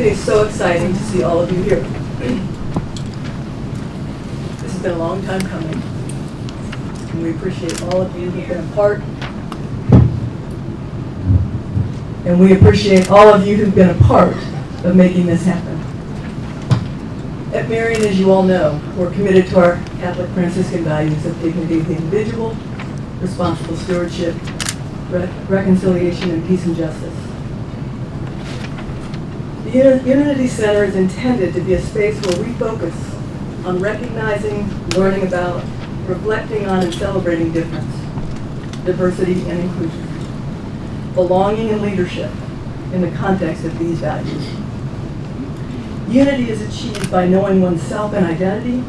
It is so exciting to see all of you here. This has been a long time coming, and we appreciate all of you who've been a part. And we appreciate all of you who've been a part of making this happen. At Marian, as you all know, we're committed to our Catholic Franciscan values of dignity of the individual, responsible stewardship, reconciliation, and peace and justice. The Unity Center is intended to be a space where we focus on recognizing, learning about, reflecting on, and celebrating difference, diversity, and inclusion, belonging and leadership in the context of these values. Unity is achieved by knowing oneself and identity,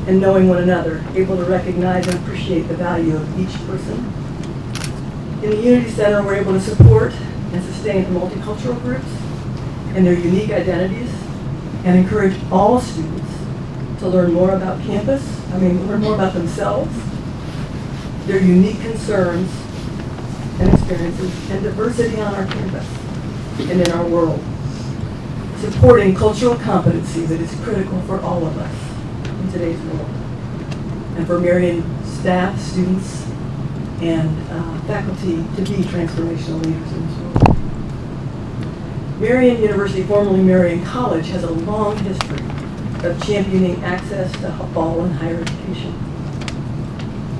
and knowing one another, able to recognize and appreciate the value of each person. In the Unity Center, we're able to support and sustain multicultural groups and their unique identities, and encourage all students to learn more about campus, learn more about themselves, their unique concerns and experiences, and diversity on our campus and in our world, supporting cultural competency that is critical for all of us in today's world, and for Marian staff, students, and faculty to be transformational leaders in this world. Marian University, formerly Marian College, has a long history of championing access to all and higher education.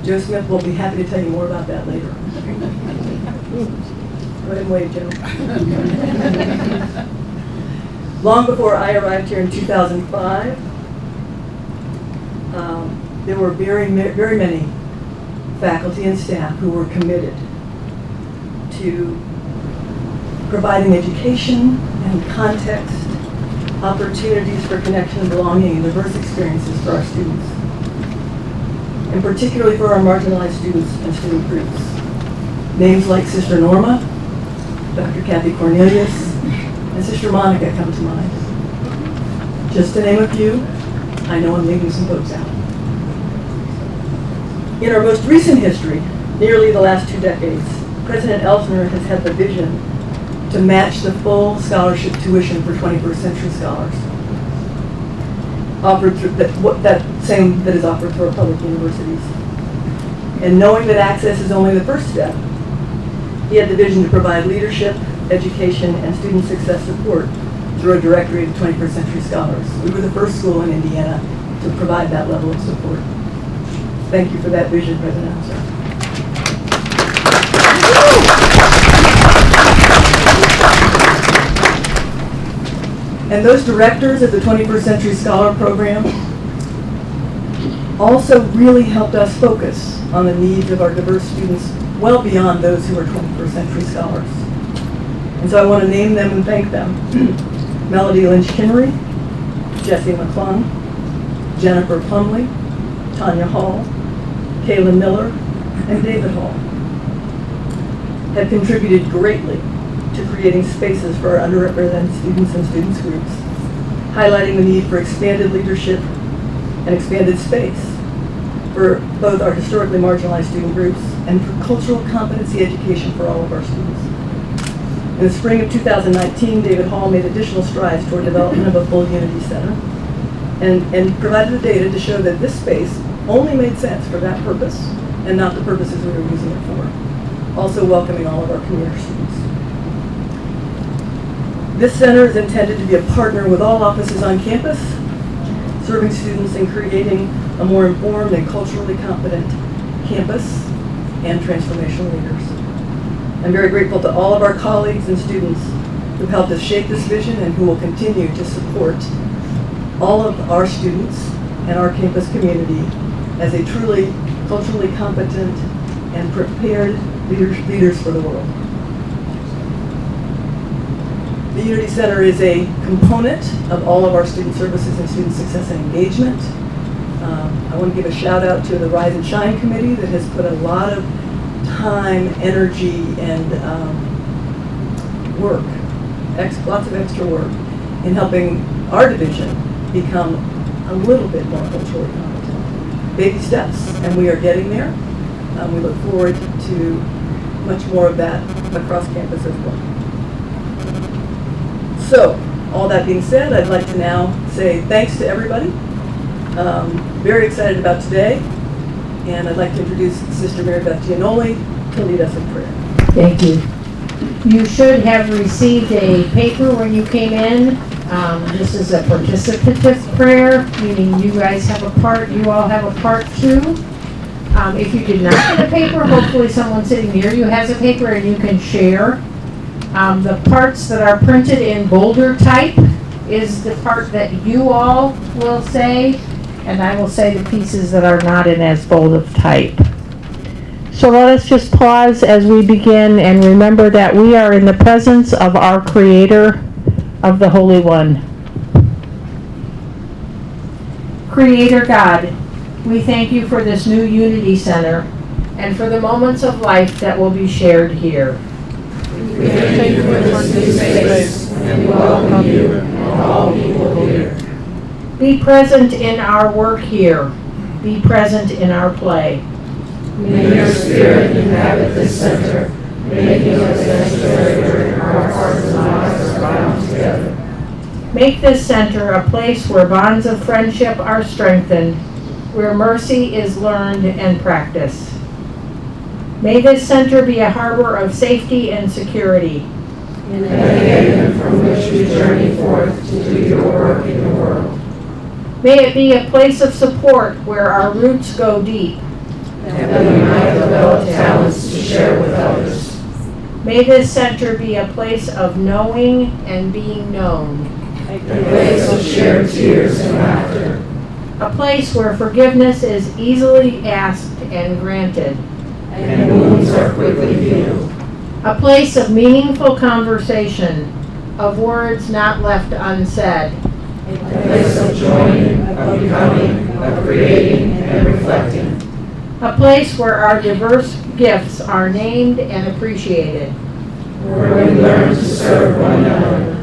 Joe Smith will be happy to tell you more about that later. Go ahead and wave, Joe. Long before I arrived here in 2005, there were very many faculty and staff who were committed to providing education and context, opportunities for connection and belonging, and diverse experiences for our students, and particularly for our marginalized students and student groups. Names like Sister Norma, Dr. Kathy Cornelius, and Sister Monica come to mind. Just to name a few, I know I'm leaving some folks out. In our most recent history, nearly the last 2 decades, President Elsner has had the vision to match the full scholarship tuition for 21st century scholars, offered through that is offered through our public universities. And knowing that access is only the first step, he had the vision to provide leadership, education, and student success support through a directory of 21st century scholars. We were the first school in Indiana to provide that level of support. Thank you for that vision, President Elsner. And those directors of the 21st Century Scholar Program also really helped us focus on the needs of our diverse students well beyond those who are 21st Century Scholars. And so I want to name them and thank them. Melody Lynch-Kinnery, Jessie McClung, Jennifer Plumley, Tanya Hall, Kaylin Miller, and David Hall have contributed greatly to creating spaces for our underrepresented students and students groups, highlighting the need for expanded leadership and expanded space for both our historically marginalized student groups and for cultural competency education for all of our students. In the spring of 2019, David Hall made additional strides toward development of a full Unity Center and provided the data to show that this space only made sense for that purpose and not the purposes we were using it for, also welcoming all of our commuter students. This center is intended to be a partner with all offices on campus, serving students and creating a more informed and culturally competent campus and transformational leaders. I'm very grateful to all of our colleagues and students who've helped us shape this vision and who will continue to support all of our students and our campus community as a truly culturally competent and prepared leaders for the world. The Unity Center is a component of all of our student services and student success and engagement. I want to give a shout out to the Rise and Shine Committee that has put a lot of time, energy, and work, lots of extra work in helping our division become a little bit more culturally competent. Baby steps, and we are getting there. We look forward to much more of that across campus as well. So, All that being said, I'd like to now say thanks to everybody. Very excited about today, and I'd like to introduce Sister Mary Beth Giannoli to lead us in prayer. Thank you. You should have received a paper when you came in. This is a participative prayer, meaning you guys have a part, you all have a part too. If you did not get a paper, hopefully someone sitting near you has a paper and you can share. The parts that are printed in bolder type is the part that you all will say, and I will say the pieces that are not in as bold of type. So let us just pause as we begin and remember that we are in the presence of our Creator, of the Holy One. Creator God, we thank you for this new Unity Center and for the moments of life that will be shared here. We thank you for this new space and welcome you and all people here. Be present in our work here. Be present in our play. May your spirit inhabit this center, making us necessary where our hearts and lives are bound together. Make this center a place where bonds of friendship are strengthened, where mercy is learned and practiced. May this center be a harbor of safety and security. And a haven from which we journey forth to do your work in the world. May it be a place of support where our roots go deep. That we might develop talents to share with others. May this center be a place of knowing and being known. A place of shared tears and laughter. A place where forgiveness is easily asked and granted. And wounds are quickly healed. A place of meaningful conversation, of words not left unsaid. A place of joining, of becoming, of creating, and reflecting. A place where our diverse gifts are named and appreciated. Where we learn to serve one another.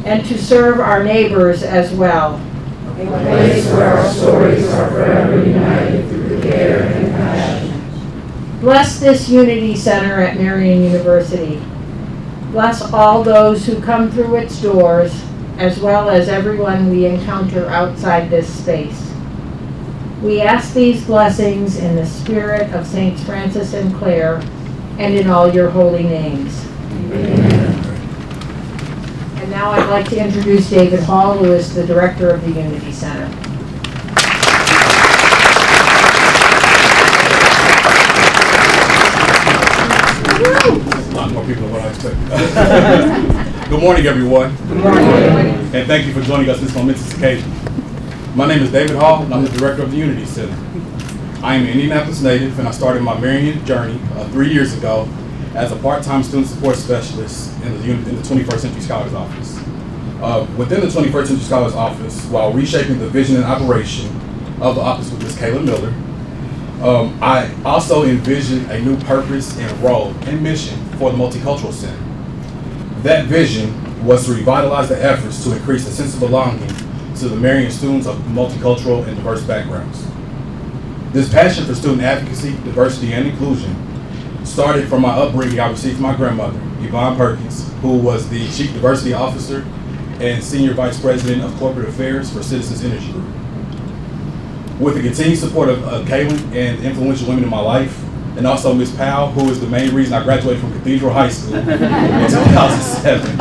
And to serve our neighbors as well. A place where our stories are forever united through care and passion. Bless this Unity Center at Marian University. Bless all those who come through its doors, as well as everyone we encounter outside this space. We ask these blessings in the spirit of Saints Francis and Clare, and in all your holy names. Amen. And now I'd like to introduce David Hall, who is the director of the Unity Center. A lot more people than what I expected. Good morning, everyone. Good morning. And thank you for joining us this momentous occasion. My name is David Hall, and I'm the director of the Unity Center. I am an Indianapolis native, and I started my Marian journey 3 years ago as a part-time student support specialist in the 21st Century Scholars Office. Within the 21st Century Scholars Office, while reshaping the vision and operation of the office with Ms. Kayla Miller, I also envisioned a new purpose and role and mission for the Multicultural Center. That vision was to revitalize the efforts to increase a sense of belonging to the Marian students of multicultural and diverse backgrounds. This passion for student advocacy, diversity, and inclusion started from my upbringing I received from my grandmother, Yvonne Perkins, who was the Chief Diversity Officer and Senior Vice President of Corporate Affairs for Citizens Energy Group. With the continued support of Kaylin and influential women in my life, and also Ms. Powell, who is the main reason I graduated from Cathedral High School in 2007.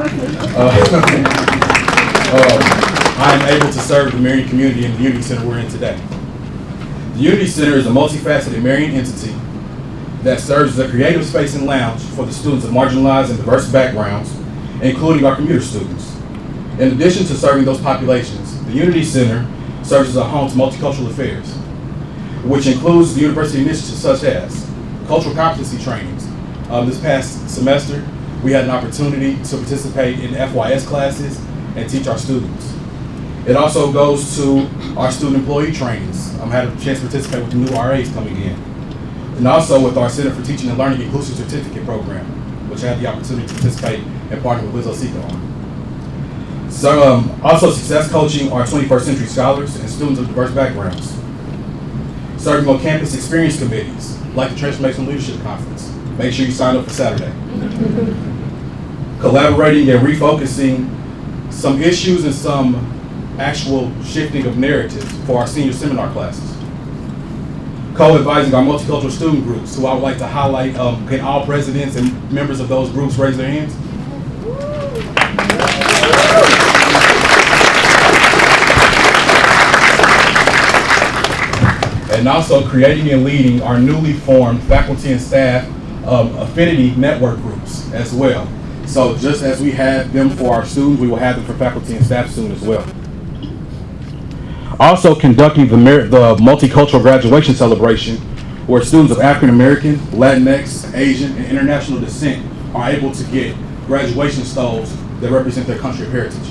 I am able to serve the Marian community in the Unity Center we're in today. The Unity Center is a multifaceted Marian entity that serves as a creative space and lounge for the students of marginalized and diverse backgrounds, including our commuter students. In addition to serving those populations, the Unity Center serves as a home to multicultural affairs, which includes the university initiatives such as cultural competency trainings. This past semester, we had an opportunity to participate in FYS classes and teach our students. It also goes to our student employee trainings. I had a chance to participate with the new RAs coming in. And also with our Center for Teaching and Learning Inclusive Certificate Program, which I had the opportunity to participate and partner with Wiz Osika on. So also success coaching our 21st Century Scholars and students of diverse backgrounds. Serving on campus experience committees, like the Transformational Leadership Conference. Make sure you sign up for Saturday. Collaborating and refocusing some issues and some actual shifting of narratives for our senior seminar classes. Co-advising our multicultural student groups, who I would like to highlight. Can all presidents and members of those groups raise their hands? And also creating and leading our newly formed faculty and staff affinity network groups as well. So just as we have them for our students, we will have them for faculty and staff soon as well. Also conducting the multicultural graduation celebration, where students of African American, Latinx, Asian, and international descent are able to get graduation stoles that represent their country of heritage.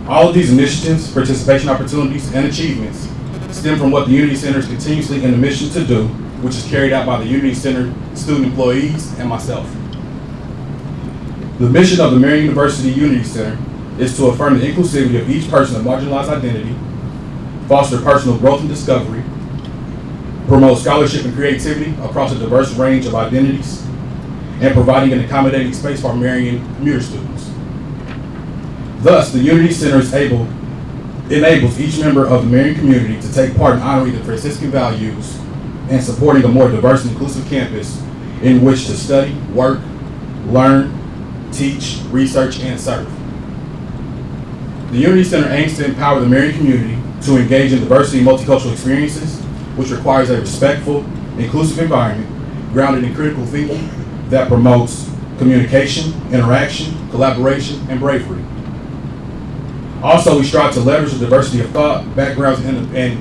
All of these initiatives, participation opportunities, and achievements stem from what the Unity Center is continuously in the mission to do, which is carried out by the Unity Center student employees and myself. The mission of the Marian University Unity Center is to affirm the inclusivity of each person of marginalized identity, foster personal growth and discovery, promote scholarship and creativity across a diverse range of identities, and providing an accommodating space for Marian commuter students. Thus, the Unity Center enables each member of the Marian community to take part in honoring the Franciscan values and supporting a more diverse and inclusive campus in which to study, work, learn, teach, research, and serve. The Unity Center aims to empower the Marian community to engage in diversity and multicultural experiences, which requires a respectful, inclusive environment grounded in critical thinking that promotes communication, interaction, collaboration, and bravery. Also, we strive to leverage the diversity of thought, backgrounds, and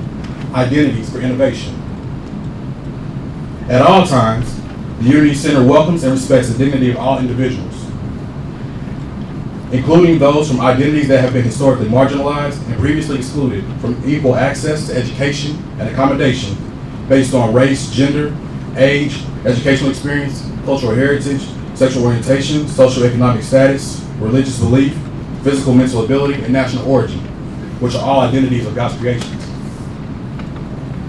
identities for innovation. At all times, the Unity Center welcomes and respects the dignity of all individuals, including those from identities that have been historically marginalized and previously excluded from equal access to education and accommodation based on race, gender, age, educational experience, cultural heritage, sexual orientation, socioeconomic status, religious belief, physical mental ability, and national origin, which are all identities of God's creations.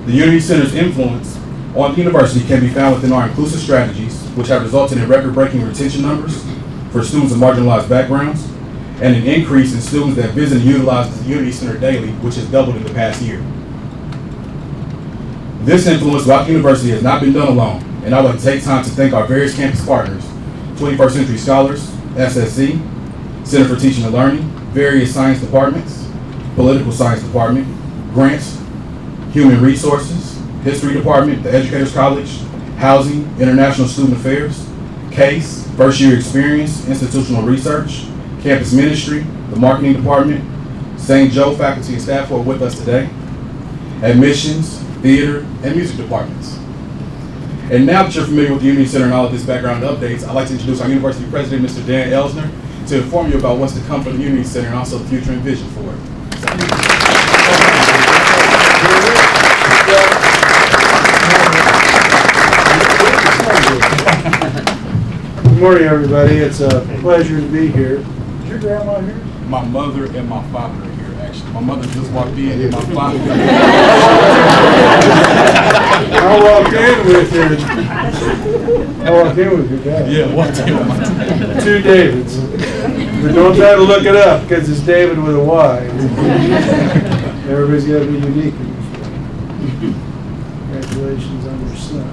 The Unity Center's influence on the university can be found within our inclusive strategies, which have resulted in record-breaking retention numbers for students of marginalized backgrounds, and an increase in students that visit and utilize the Unity Center daily, which has doubled in the past year. This influence throughout the university has not been done alone, and I would like to take time to thank our various campus partners, 21st Century Scholars, SSC, Center for Teaching and Learning, various science departments, political science department, grants, human resources, history department, the Educators College, housing, international student affairs, CASE, first year experience, institutional research, campus ministry, the marketing department, St. Joe faculty and staff who are with us today, admissions, theater, and music departments. And now that you're familiar with the Unity Center and all of this background updates, I'd like to introduce our university president, Mr. Dan Elsner, to inform you about what's to come from the Unity Center and also the future and vision for it. Good morning, everybody. It's a pleasure to be here. Is your grandma here? My mother and my father are here, actually. My mother just walked in and my father. I walked in with your dad. Yeah, walked in with my dad. Two Davids. But don't try to look it up because it's David with a Y. Everybody's got to be unique in this way. Congratulations on your son.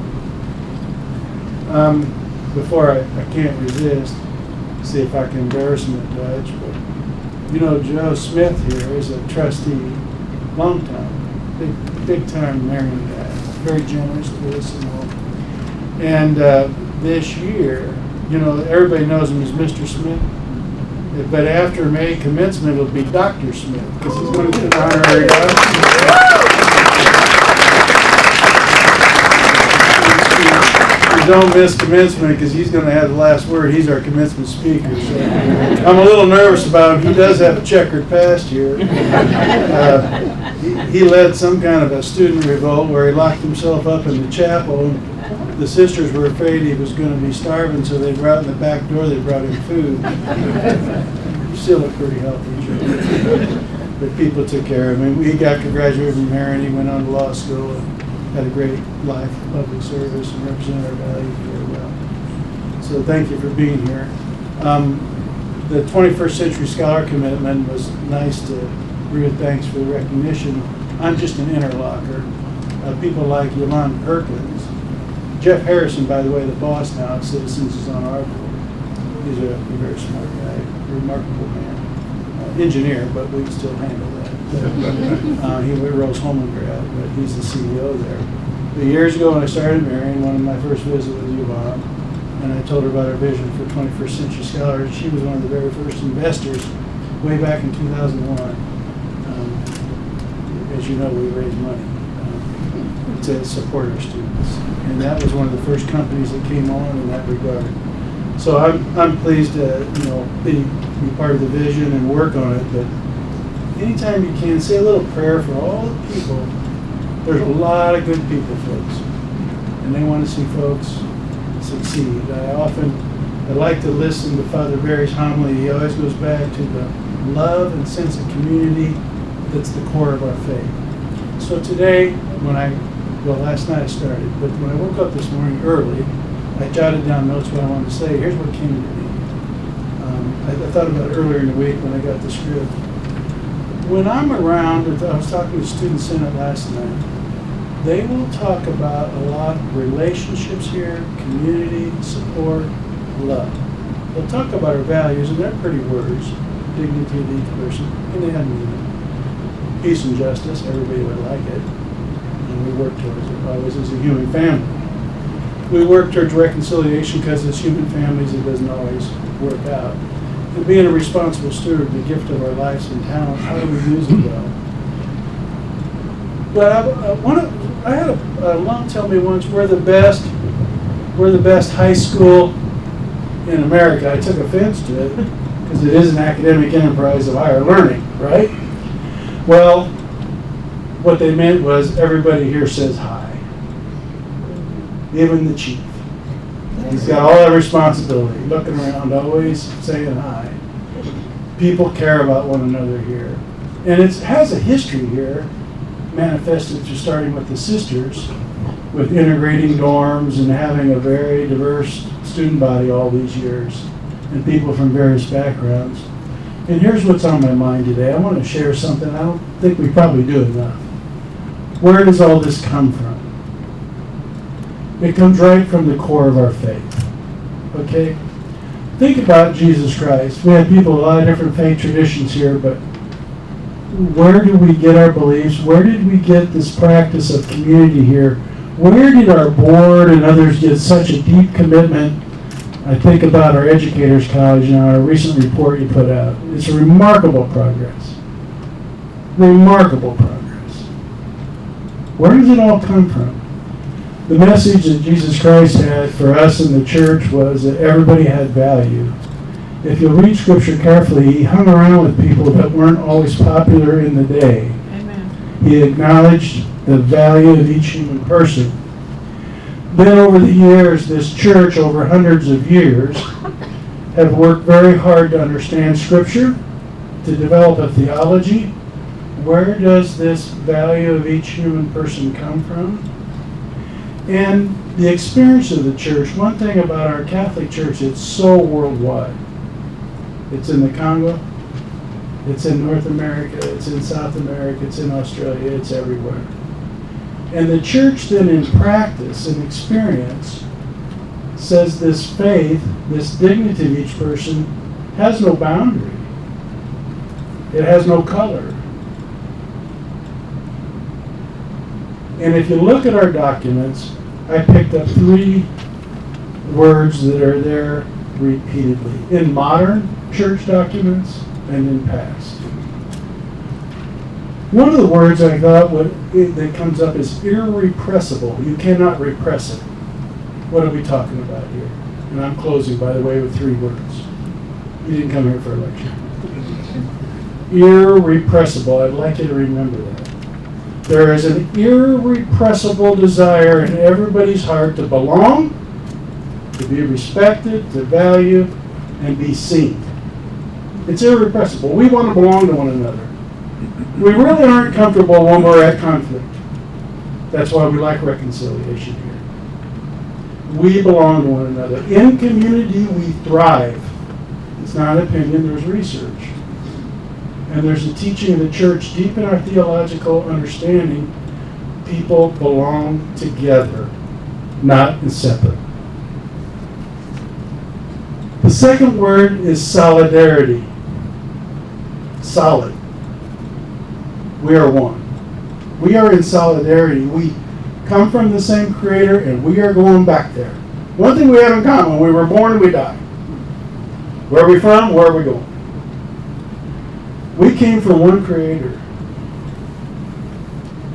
Before I can't resist, see if I can embarrass him a touch, but you know Joe Smith here is a trustee, long time, big time Marian guy, very generous to us and all. And this year, you know, everybody knows him as Mr. Smith, but after May commencement, it'll be Dr. Smith, because he's going to get an honorary doctorate. Don't miss commencement because he's going to have the last word. He's our commencement speaker. So I'm a little nervous about him. He does have a checkered past here. He led some kind of a student revolt where he locked himself up in the chapel. The sisters were afraid he was going to be starving, so they brought in the back door. They brought him food. You still look pretty healthy, Joe. But people took care of him. He got to graduate from Marian. He went on to law school. Had a great life, public service, and represented our values very well. So thank you for being here. The 21st Century Scholar commitment was nice to read. Thanks for the recognition. I'm just an interlocker. People like Yolanda Perkins. Jeff Harrison, by the way, the boss now at Citizens, is on our board. He's a very smart guy, remarkable man. Engineer, but we can still handle that. He rose Hoffman grad, but he's the CEO there. But years ago when I started Marian, one of my first visits was Yvonne, and I told her about our vision for 21st Century Scholars. She was one of the very first investors way back in 2001. As you know, we raised money to support our students, and that was one of the first companies that came on in that regard. So I'm pleased to be part of the vision and work on it. But anytime you can, say a little prayer for all the people. There's a lot of good people, folks, and they want to see folks succeed. I like to listen to Father Barry's homily. He always goes back to the love and sense of community that's the core of our faith. So today, last night I started, but when I woke up this morning early, I jotted down notes what I wanted to say. Here's what came to me. I thought about it earlier in the week when I got the script. When I'm around, I was talking to Student Senate last night, they will talk about a lot of relationships here, community, support, love. They'll talk about our values, and they're pretty words. Dignity of each person, and they have meaning. Peace and justice, everybody would like it. And we work towards it always as a human family. We work towards reconciliation because as human families it doesn't always work out. And being a responsible steward, the gift of our lives and talent, how do we use it well? But I had a alum tell me once, we're the best high school in America. I took offense to it because it is an academic enterprise of higher learning, right? Well, what they meant was everybody here says hi, even the chief. He's got all that responsibility, looking around, always saying hi. People care about one another here. And it has a history here, manifested through starting with the sisters, with integrating dorms and having a very diverse student body all these years, and people from various backgrounds. And here's what's on my mind today. I want to share something I don't think we probably do enough. Where does all this come from? It comes right from the core of our faith. Okay? Think about Jesus Christ. We have people of a lot of different faith traditions here, but where do we get our beliefs? Where did we get this practice of community here? Where did our board and others get such a deep commitment? I think about our Educators College and our recent report you put out. It's a remarkable progress. Remarkable progress. Where does it all come from? The message that Jesus Christ had for us in the church was that everybody had value. If you'll read Scripture carefully, he hung around with people that weren't always popular in the day. Amen. He acknowledged the value of each human person. Then over the years, this church, over hundreds of years, have worked very hard to understand Scripture, to develop a theology. Where does this value of each human person come from? And the experience of the church, one thing about our Catholic Church, it's so worldwide. It's in the Congo, it's in North America, it's in South America, it's in Australia, it's everywhere. And the church then in practice and experience says this faith, this dignity of each person has no boundary. It has no color. And if you look at our documents, I picked up 3 words that are there repeatedly in modern church documents and in past. One of the words I thought that comes up is irrepressible. You cannot repress it. What are we talking about here? And I'm closing, by the way, with 3 words. You didn't come here for a lecture. Irrepressible. I'd like you to remember that. There is an irrepressible desire in everybody's heart to belong, to be respected, to value, and be seen. It's irrepressible. We want to belong to one another. We really aren't comfortable when we're at conflict. That's why we like reconciliation here. We belong to one another. In community, we thrive. It's not an opinion, there's research. And there's a teaching of the church deep in our theological understanding. People belong together, not in separate. The second word is solidarity. Solid. We are one. We are in solidarity. We come from the same Creator, and we are going back there. One thing we have in common: we were born and we die. Where are we from? Where are we going? We came from one Creator.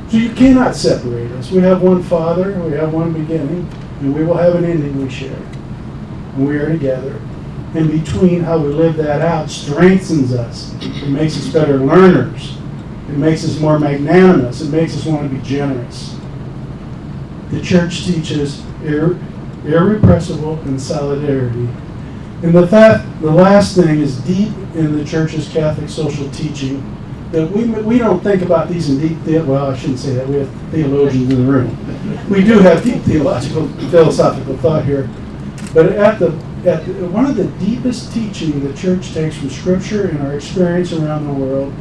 So you cannot separate us. We have one Father, we have one beginning, and we will have an ending we share. And we are together. In between, how we live that out strengthens us. It makes us better learners. It makes us more magnanimous. It makes us want to be generous. The church teaches irrepressible and solidarity. And the last thing is deep in the church's Catholic social teaching that we don't think about these in deep well, I shouldn't say that. We have theologians in the room. We do have deep philosophical thought here. But at one of the deepest teaching the church takes from Scripture and our experience around the world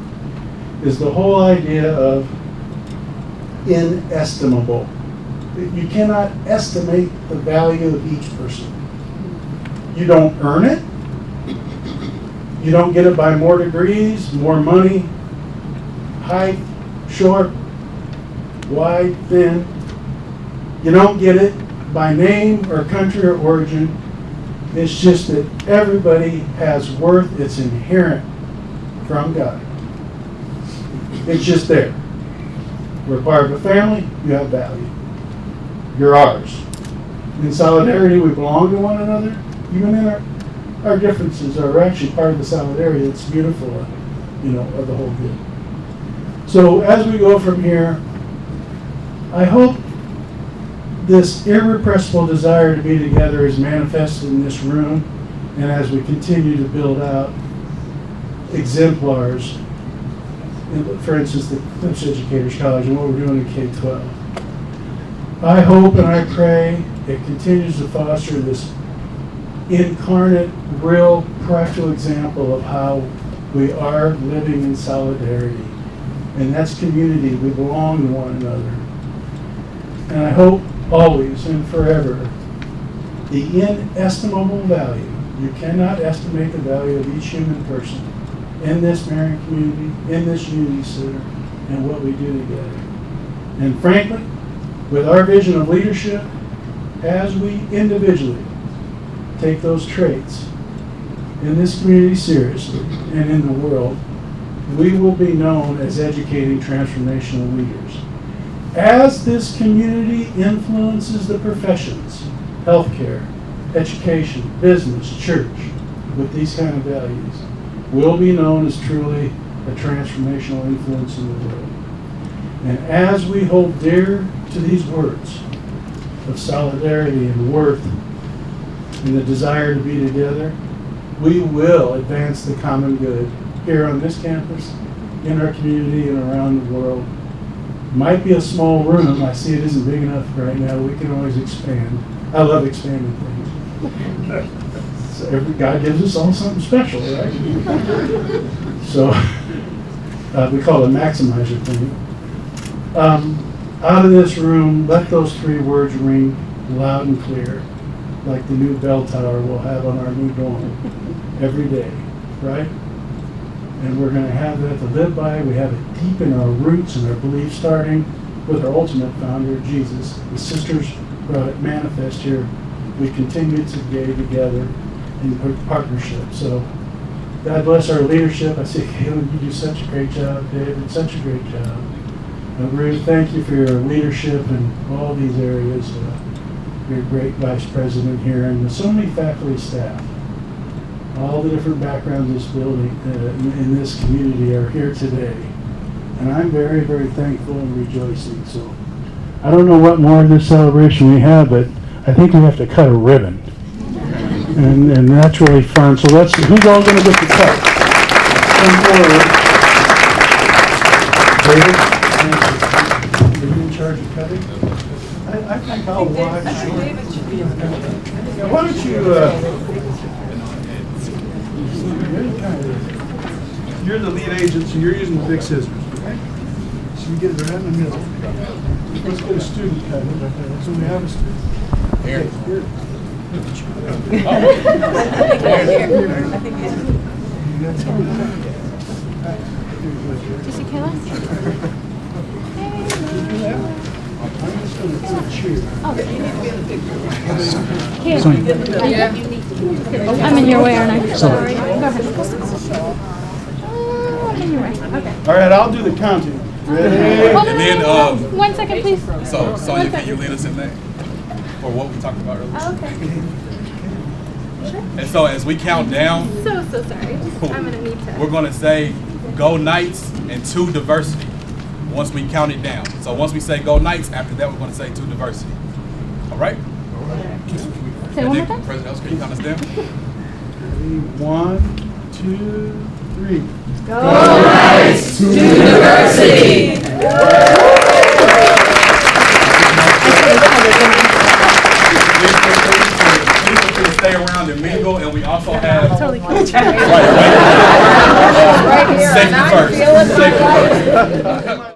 is the whole idea of inestimable. You cannot estimate the value of each person. You don't earn it. You don't get it by more degrees, more money, height, short, wide, thin. You don't get it by name or country or origin. It's just that everybody has worth. It's inherent from God. It's just there. We're part of a family. You have value. You're ours. In solidarity, we belong to one another. Even in our differences are actually part of the solidarity that's beautiful, of the whole good. So as we go from here, I hope this irrepressible desire to be together is manifested in this room, and as we continue to build out exemplars, for instance, the Clips Educators College and what we're doing in K-12. I hope and I pray it continues to foster this incarnate, real, practical example of how we are living in solidarity. And that's community. We belong to one another. And I hope always and forever the inestimable value, you cannot estimate the value of each human person in this Marian community, in this Unity Center, and what we do together. And frankly, with our vision of leadership, as we individually take those traits in this community seriously and in the world, we will be known as educating transformational leaders. As this community influences the professions, healthcare, education, business, church, with these kind of values, we'll be known as truly a transformational influence in the world. And as we hold dear to these words of solidarity and worth and the desire to be together, we will advance the common good here on this campus, in our community, and around the world. Might be a small room. I see it isn't big enough right now. We can always expand. I love expanding things. So God gives us all something special, right? So we call it maximizer thing. Out of this room, let those three words ring loud and clear, like the new bell tower we'll have on our new dorm every day, right? And we're going to have that to live by. We have it deep in our roots and our beliefs, starting with our ultimate founder, Jesus. The sisters brought it manifest here. We continue to be together in partnership. So God bless our leadership. I say, Caleb, you do such a great job. David, such a great job. Ruth, thank you for your leadership in all these areas. You're a great vice president here, and so many faculty staff. All the different backgrounds in this building, in this community, are here today. And I'm very, very thankful and rejoicing. So I don't know what more of this celebration we have, but I think we have to cut a ribbon. And that's really fun. So who's all going to get the cut? Come forward. David? Are you in charge of cutting? I think I'll watch. David should be in the Why don't you... you're the lead agent, so you're using the big scissors, okay? So you get it right in the middle. Let's get a student cut. So we have a student. Here. Okay, here. Just Kayla? I'm just gonna put a cheer. I'm in your way, aren't I? Sorry. Go ahead. I'm in your way. Okay. All right, I'll do the counting. Ready? Hold And on, then, 1 second, please. So, Sonia, can you lead us in that? For what we talked about earlier? Oh, okay. And so as we count down, So sorry. I'm gonna need to. we're gonna say go Knights and to diversity once we count it down. So once we say go Knights, after that we're gonna say to diversity. All right? Say one more time. President Elsner, can you count us down? Ready? 1, 2, 3. Go Knights to diversity! Please stay around and mingle, and we also have Totally cool. right. Safety first. Safety first.